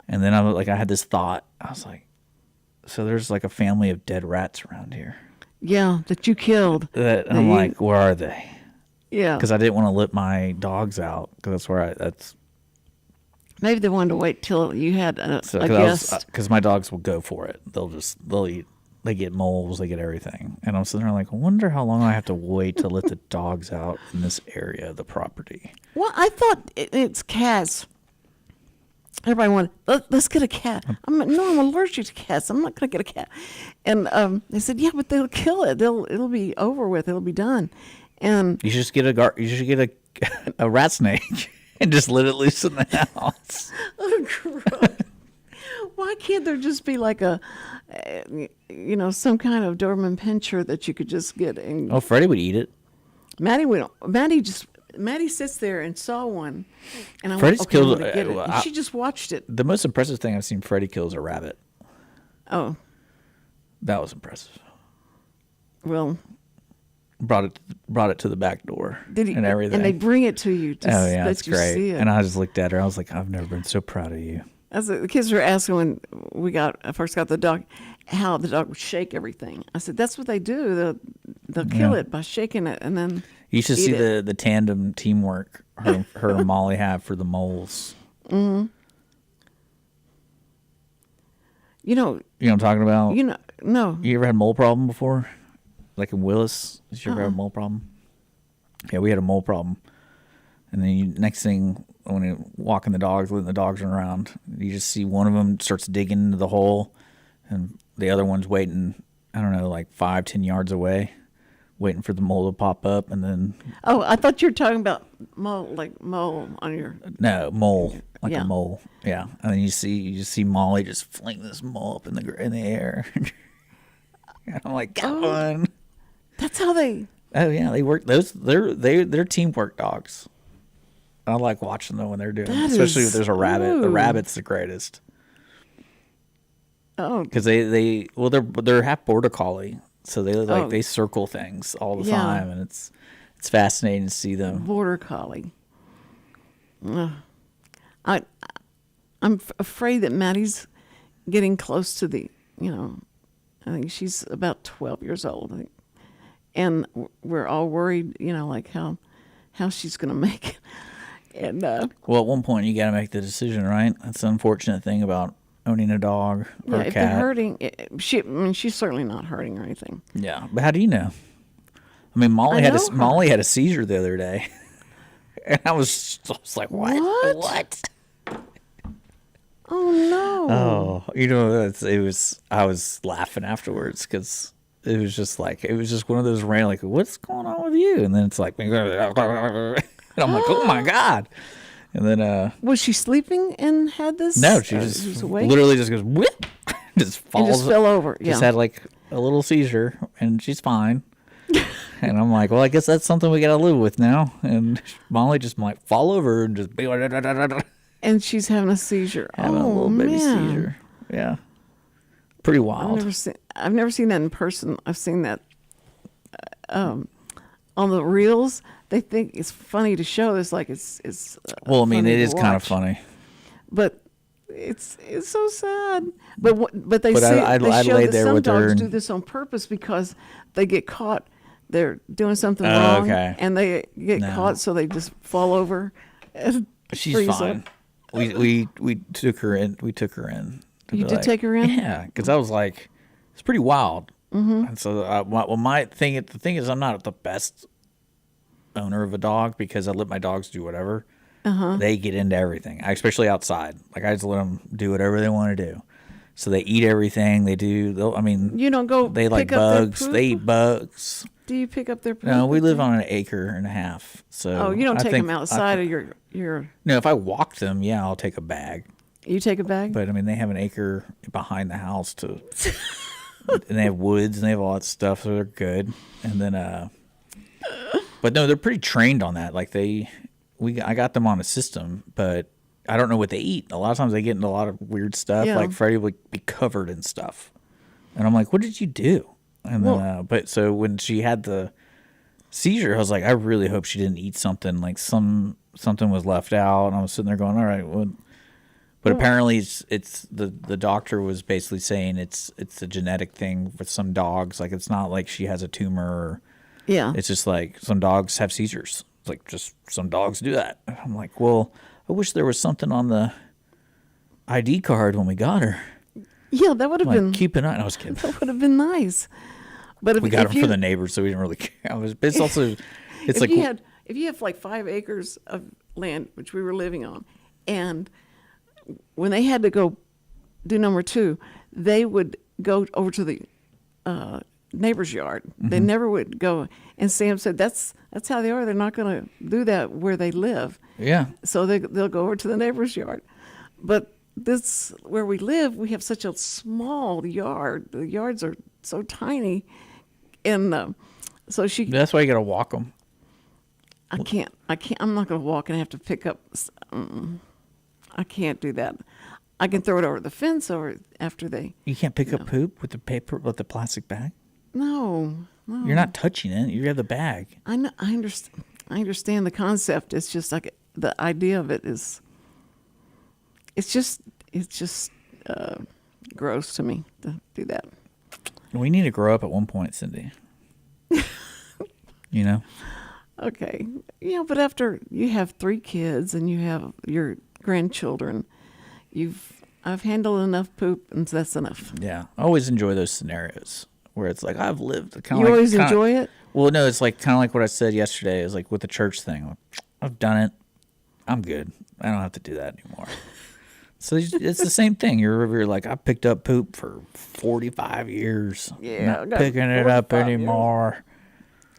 And then I had this thought. I was like, so there's like a family of dead rats around here. Yeah, that you killed. I'm like, where are they? Yeah. Because I didn't want to let my dogs out, because that's maybe they wanted to wait till you had a guest. Because my dogs will go for it. They'll eat. They get moles. They get everything. And I'm sitting there like, I wonder how long I have to wait to let the dogs out in this area of the property. Well, I thought it's cats. Everybody wanted, let's get a cat. I'm allergic to cats. I'm not going to get a cat. And they said, yeah, but they'll kill it. It'll be over with. It'll be done. And you should just get a rat snake and just let it loose in the house. Oh, gross. Why can't there just be like some kind of Doberman pinscher that you could just get? And Freddie would eat it. Maddie sits there and saw one, and I Freddie's went, okay, killed. I'm gonna get it. And she just watched it. The most impressive thing I've seen Freddie kill is a rabbit. Oh, that was impressive. Well, brought it to the back door and everything, and they bring it to you. That's great. See it. And I just looked at her. I was like, I've never been so proud of you. The kids were asking when I first got the dog, how the dog would shake everything. I said, that's what they do. They'll kill it by shaking it, and then you should see the tandem teamwork her and Molly have for the moles. Mm-hmm. You know what I'm talking about? No. You ever had a mole problem before? Like in Willis? Did you ever have a mole problem? Yeah, we had a mole problem. And then next thing, when you're walking the dogs, letting the dogs run around, you just see one of them starts digging into the hole, and the other one's waiting, I don't know, like 5-10 yards away, waiting for the mole to pop up, and then... Oh, I thought you were talking about mole on your... No, mole, like a mole, yeah. And then you see Molly just fling this mole up in the air. And I'm like, got one. That's how they... Oh yeah, they work. They're teamwork dogs. I like watching them when they're doing it, especially if there's a rabbit. Ooh. The rabbit's the greatest. Oh, because they're half border collie, so they circle things all the time, and it's fascinating to see them. Border collie. I'm afraid that Maddie's getting close to the. I think she's about 12 years old. I think. And we're all worried, like how she's going to make it. And Well, at one point you got to make the decision, right? That's the unfortunate thing about owning a dog or a if they're cat. hurting, she's certainly not hurting or anything. Yeah, but how do you know? I mean, Molly had a seizure the other day, and I was like, what? What? Oh no! Oh, I was laughing afterwards because it was just one of those random, like, what's going on with you? And then it's like, and I'm like, oh my God. And then, was she sleeping and had this? no, she just literally just goes, whip, just falls. And just fell over. Yeah. Just had like a little seizure, and she's fine. And I'm like, well, I guess that's something we got to live with now. And Molly just might fall over and just be and she's having a seizure. having a little baby seizure. Yeah. Pretty wild. I've never seen that in person. I've seen that on the reels. They think it's funny to show. It's like it's. Well, I mean, funny it to is kind of watch. funny. But it's so sad. But they But say I they show laid that there some with her dogs and- do this on purpose because they get caught. They're doing something Oh, wrong, okay. and they get No. caught, so they just fall over. And She's freeze up. fine. We took her in. We took her in. to You be did like- take her in? Yeah, because I was like, it's pretty wild. Mm-hmm. And so, the thing is, I'm not the best owner of a dog because I let my dogs do whatever. They get into everything, especially outside. Like I just let them do whatever they want to do. So they eat everything. They do. I mean, You don't go. they like pick up their bugs. poop? They eat bugs. Do you pick up their poop? No, we live on an acre and a half. So Oh, you don't I take think them outside of your. No, if I walk them, yeah, I'll take a bag. You take a bag. But I mean, they have an acre behind the house and they have woods and they have all that stuff, so they're good. And then, but no, they're pretty trained on that. Like I got them on a system, but I don't know what they eat. A lot of times they get into a lot of weird stuff. Yeah. Like Freddie would be covered in stuff, and I'm like, "What did you do?" And then, but so when she had the seizure, I was like, I really hope she didn't eat something. Like something was left out, and I was sitting there going, "All right, well." But apparently, it's the doctor was basically saying it's a genetic thing with some dogs. Like it's not like she has a tumor. Or, Yeah. it's just like some dogs have seizures. It's like just some dogs do that. I'm like, well, I wish there was something on the ID card when we got her. Yeah, that would have Like been. keep an eye. I was kidding. That would have been nice. But if We got if them for the neighbors, so we didn't really care. It's also, it's if like you have like 5 acres of land which we were living on, and when they had to go do number 2, they would go over to the neighbor's yard. They never would go. And Sam said that's how they are. They're not going to do that where they live. yeah. So they'll go over to the neighbor's yard. But this where we live, we have such a small yard. The yards are so tiny, and so That's why you got to walk them. I can't. I'm not going to walk and have to pick up. I can't do that. I can throw it over the fence over after they. You can't pick up poop with the plastic bag. No. You're not touching it. You have the bag. I know. I understand. I understand the concept. It's just like the idea of it is. It's just gross to me to do that. We need to grow up at one point, Cindy. You know? Okay. But after you have 3 kids and you have your grandchildren, I've handled enough poop, and that's enough. Yeah. I always enjoy those scenarios where it's like I've lived. You always enjoy it? Well, no, it's like kind of like what I said yesterday. Is like with the church thing. Like, I've done it. I'm good. I don't have to do that anymore. So it's the same thing. You're like, I picked up poop for 45 years. Yeah, I Not got picking it up 45 years. anymore.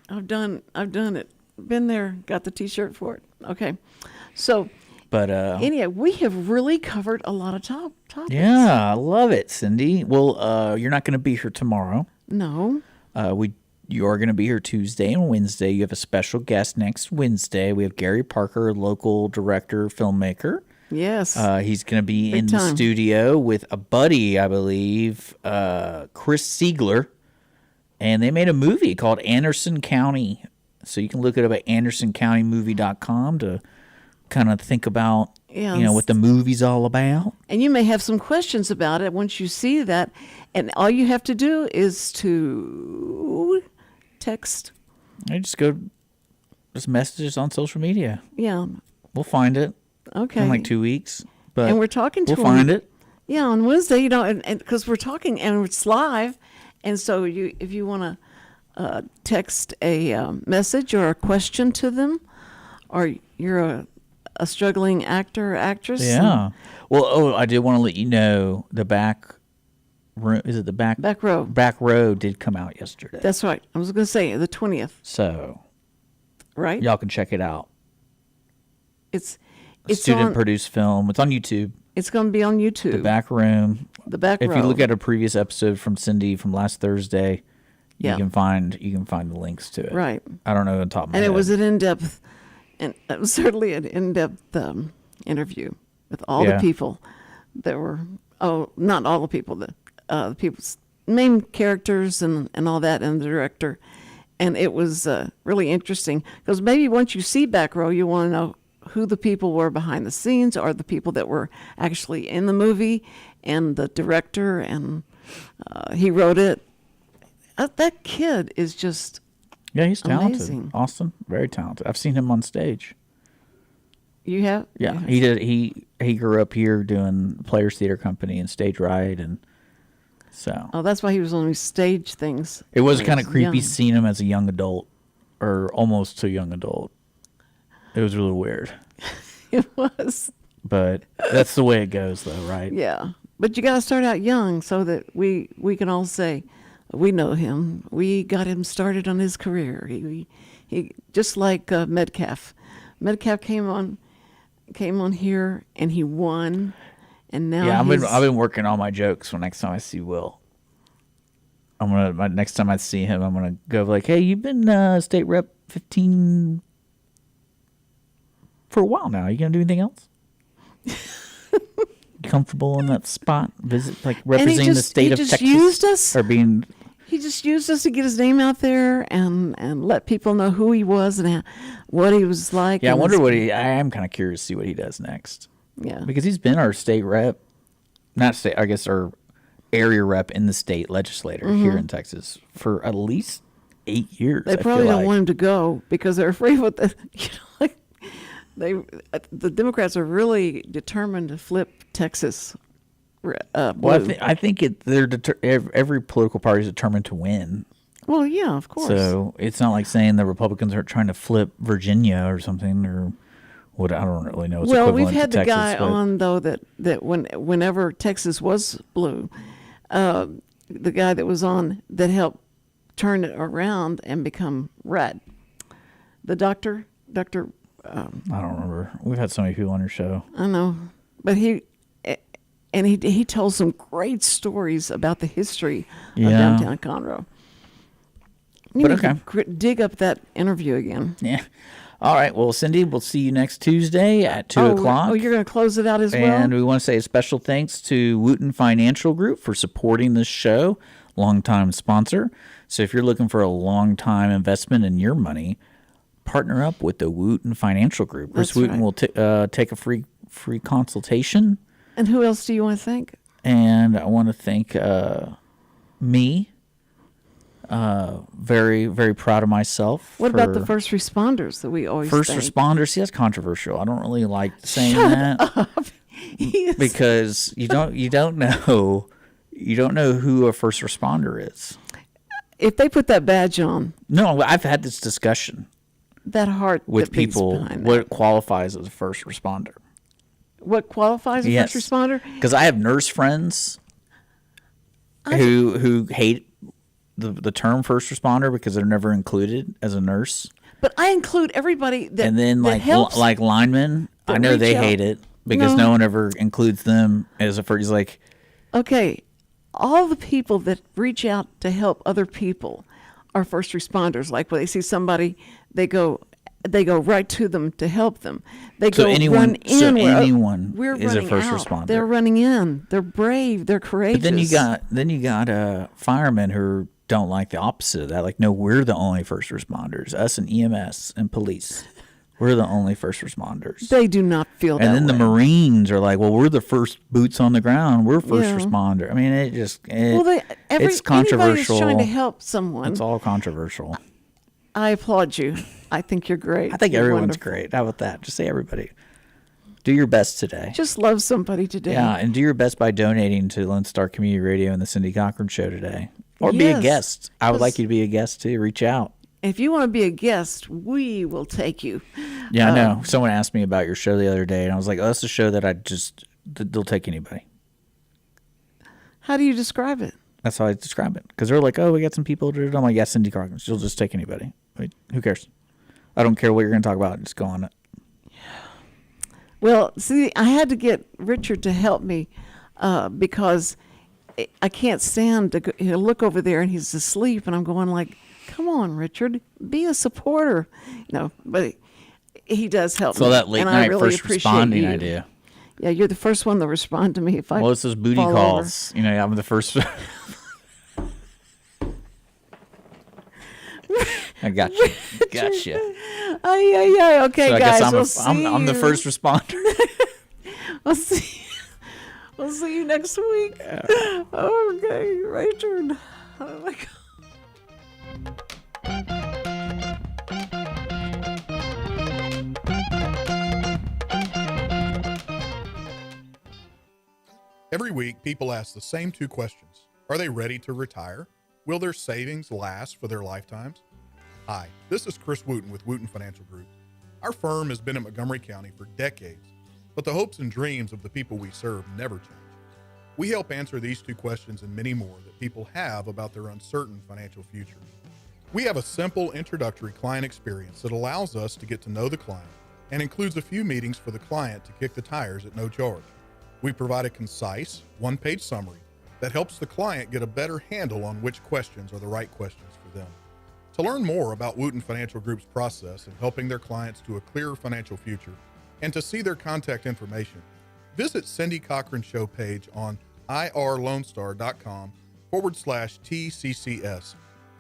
I've done it. Been there, got the T-shirt for it. Okay. So But anyway, we have really covered a lot of topics. yeah, I love it, Cindy. Well, you're not going to be here tomorrow. No. You are going to be here Tuesday and Wednesday. You have a special guest next Wednesday. We have Gary Parker, local director, filmmaker. Yes. He's going to be Big in the time. studio with a buddy, I believe, Chris Siegler. And they made a movie called Anderson County. So you can look it up at andersoncountymovie.com to kind of think about, Yeah, what the movie's all about. And you may have some questions about it once you see that. And all you have to do is to text. I just message us on social media. Yeah. We'll find it Okay. in like 2 weeks. But And we're talking to we'll him. find it. Yeah, on Wednesday, and because we're talking and it's live, and so if you want to text a message or a question to them, or you're a struggling actor or actress. Yeah. Well, I did want to let you know the back room. Is it the back? Back row. Back row did come out yesterday. That's right. I was going to say the 20th, So right? y'all can check it out. It's Student on, produced film. It's on YouTube. It's going to be on YouTube. The back room. The back If row. you look at a previous episode from Cindy from last Thursday, you Yeah. can find the links to it. Right. I don't know on top of my And head. it was an in-depth, and it was certainly an in-depth interview with all Yeah. the people that were, not all the people, the people's main characters and all that, and the director. And it was really interesting because maybe once you see Back Row, you want to know who the people were behind the scenes or the people that were actually in the movie and the director, and he wrote it. That kid is just Yeah, he's talented. amazing. Austin, very talented. I've seen him on stage. You have? Yeah, he did. He grew up here doing Players Theater Company and Stage Right, and so Oh, that's why he was on these stage things. it was when he kind of creepy young. seeing him as a young adult, or almost a young adult. It was really weird, It was. but that's the way it goes, though, right? Yeah. But you got to start out young so that we can all say, we know him. We got him started on his career. He just like Metcalf. Metcalf came on here and he won, and now Yeah, he's, I've been working on my jokes for next time I see Will. Next time I see him, I'm gonna go like, "Hey, you've been state rep 15 for a while now. You gonna do anything else? Comfortable in that spot? Visit like representing the state of Texas, used us. or being He just used us to get his name out there and let people know who he was and what he was like. yeah. I and wonder his- I am kind of curious to see what he does next, Yeah. because he's been our state rep, not state, I guess our area rep in the state legislature here in Texas for at least 8 years. They I probably feel don't like. want him to go because they're afraid what the the Democrats are really determined to flip Texas. Well, Blue. I think every political party is determined to win. Well, yeah, of course. So it's not like saying the Republicans are trying to flip Virginia or something, or what. I don't really know. It's well, we've equivalent had to the Texas, guy but- on though that whenever Texas was blue, the guy that was on that helped turn it around and become red. The doctor. I don't remember. We've had so many people on your show. I know, but he told some great stories about the history of Yeah. downtown Conroe. You But need to okay. dig up that interview again. Yeah. All right. Well, Cindy, we'll see you next Tuesday at 2 o'clock. Oh, you're going to close it out as well? And we want to say a special thanks to Wootton Financial Group for supporting this show, longtime sponsor. So if you're looking for a long-time investment in your money, partner up with the Wootton Financial Group. Chris That's Wootton right. will take a free consultation. And who else do you want to thank? And I want to thank me. Very, very proud of myself. What about the for first responders that we always first thank? responders? See, that's controversial. I don't really like saying that. Yes. Because you don't know who a first responder is. If they put that badge on, No, I've had this discussion that heart with that beats people behind what that. qualifies as a first responder. What qualifies a Yes. first responder? Because I have nurse friends who hate the term first responder because they're never included as a nurse. But I include everybody that And then that helps. like linemen, I that know reach they out. hate it because No. no one ever includes them as a first. He's like, Okay, all the people that reach out to help other people are first responders. Like when they see somebody, they go right to them to help them. They So go anyone- run in. so where, anyone we're is a running first out. responder. They're running in. They're brave. They're courageous. but then you got firemen who don't like the opposite of that. Like, no, we're the only first responders. Us and EMS and police, we're the only first responders. They do not feel And that then the way. Marines are like, well, we're the first boots on the ground. We're first Yeah. responder. I mean, Well, it's anybody that's controversial. trying to help someone, It's all controversial. I applaud you. I think you're great. I think You're everyone's wonderful. great. How about that? Just say everybody. Do your best today. Just love somebody today. Yeah, and do your best by donating to Lone Star Community Radio and the Cindy Cochran Show today. Or be a Yes, guest. I would like 'cause- you to be a guest too. Reach out. If you want to be a guest, we will take you. Yeah, I know. Someone asked me about your show the other day, and I was like, oh, that's a show that they'll take anybody. How do you describe it? That's how I describe it. Because they're like, oh, we got some people to do it. I'm like, yeah, Cindy Cochran. She'll just take anybody. Wait, who cares? I don't care what you're going to talk about. Just go on it. Well, see, I had to get Richard to help me because I can't stand to look over there and he's asleep, and I'm going like, come on, Richard, be a supporter. No, but he does help me. So that late and I night really first appreciate responding you. idea. Yeah, you're the first one to respond to me if I Well, it's those booty fall calls. You know, I'm the first. I got you. Gotcha. Ay. Okay, So I guys, guess we'll see I'm the you. first responder. We'll see. We'll see you next week. Okay, Richard. Oh my God. Every week, people ask the same two questions. Are they ready to retire? Will their savings last for their lifetimes? Hi, this is Chris Wootton with Wootton Financial Group. Our firm has been in Montgomery County for decades, but the hopes and dreams of the people we serve never change. We help answer these two questions and many more that people have about their uncertain financial future. We have a simple introductory client experience that allows us to get to know the client and includes a few meetings for the client to kick the tires at no charge. We provide a concise, one-page summary that helps the client get a better handle on which questions are the right questions for them. To learn more about Wootton Financial Group's process in helping their clients to a clearer financial future and to see their contact information, visit Cindy Cochran Show page on irlonestar.com/TCCS.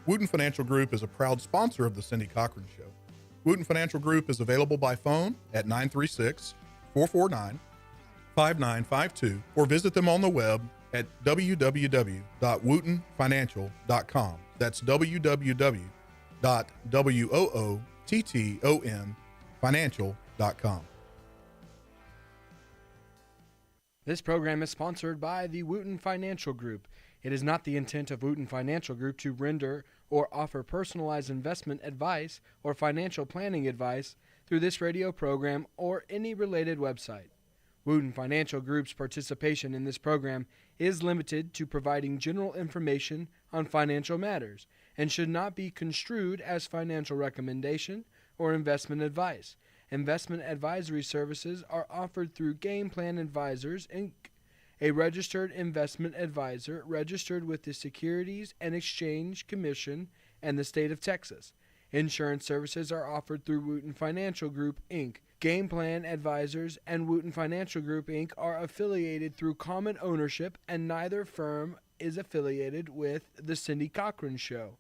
Wootton Financial Group is a proud sponsor of the Cindy Cochran Show. Wootton Financial Group is available by phone at 936-449-5952 or visit them on the web at www.woottonfinancial.com. That's www.woottonfinancial.com. This program is sponsored by the Wootton Financial Group. It is not the intent of Wootton Financial Group to render or offer personalized investment advice or financial planning advice through this radio program or any related website. Wootton Financial Group's participation in this program is limited to providing general information on financial matters and should not be construed as financial recommendation or investment advice. Investment advisory services are offered through Game Plan Advisors, Inc., a registered investment advisor registered with the Securities and Exchange Commission and the state of Texas. Insurance services are offered through Wootton Financial Group, Inc. Game Plan Advisors and Wootton Financial Group, Inc. are affiliated through common ownership, and neither firm is affiliated with The Cindy Cochran Show.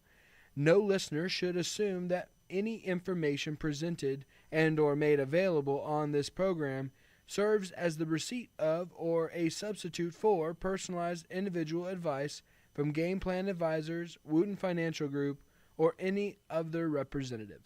No listener should assume that any information presented and or made available on this program serves as the receipt of or a substitute for personalized individual advice from Game Plan Advisors, Wootton Financial Group, or any of their representatives.